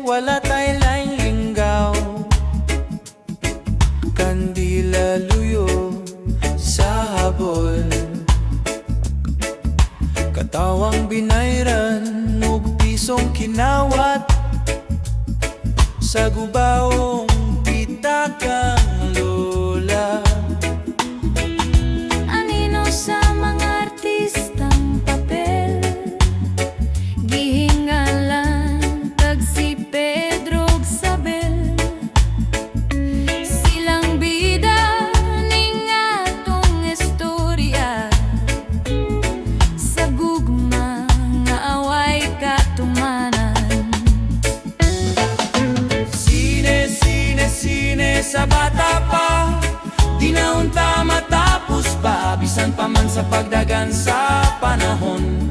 wala tay laing linggaw. Kandila luyo sa habol, katawang binayran ug pisong kinawat, sa gubaong pitakang lola. Anino sa mga artistang papel, gihingalan tag si Pedro ug Sabel. Silang bida ning atong istorya, sa gugma nga away katumanan. Sine sa bata pa, di na unta matapos pa, bisan pa man sa pagdagan sa panahon.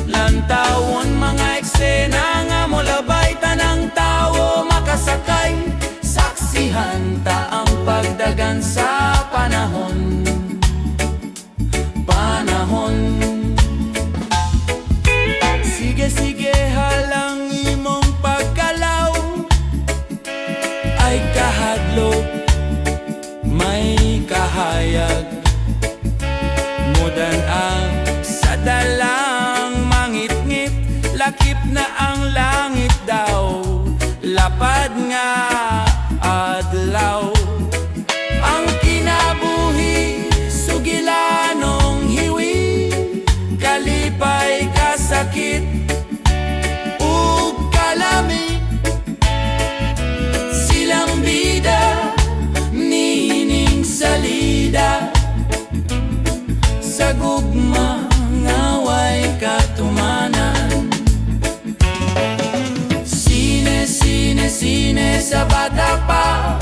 Lantawon mga eksena nga molabay, tanang tawo makasakay, saksihan ta ang pagdagan sa panahon. Sige sige halang imong pagkalaw, ay kahadlok, may kahayag, mudan ang sa dalang mangit-ngit, lakip na ang langit daw, lapad nga adlaw. Ang kinabuhi sugilanong hiwi, kalipay kasakit ug kalami. Silang bida nining salida, sa gugma nga way katumanan. Sine sa bata pa,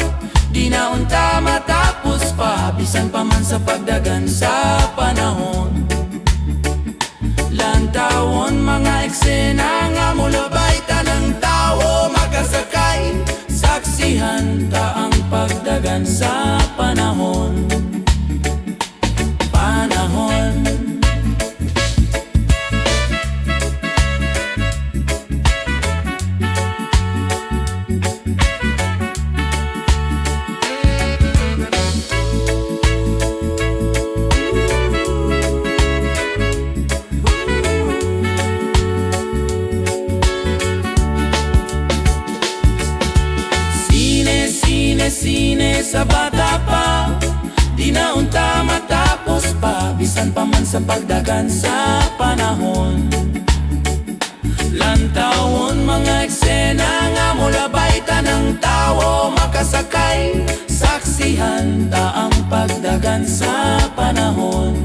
di na unta matapos pa, bisan pa man sa pagdagan sa panahon. Lantawon mga eksena nga molabay, tanang tawo makasakay, saksihan ta ang pagdagan sa panahon. Sine sa bata pa, di na unta matapos pa, bisan pa man sa pagdagan sa panahon. Lantawon mga eksena nga molabay, tanang tawo makasakay, saksihan ta ang pagdagan sa panahon.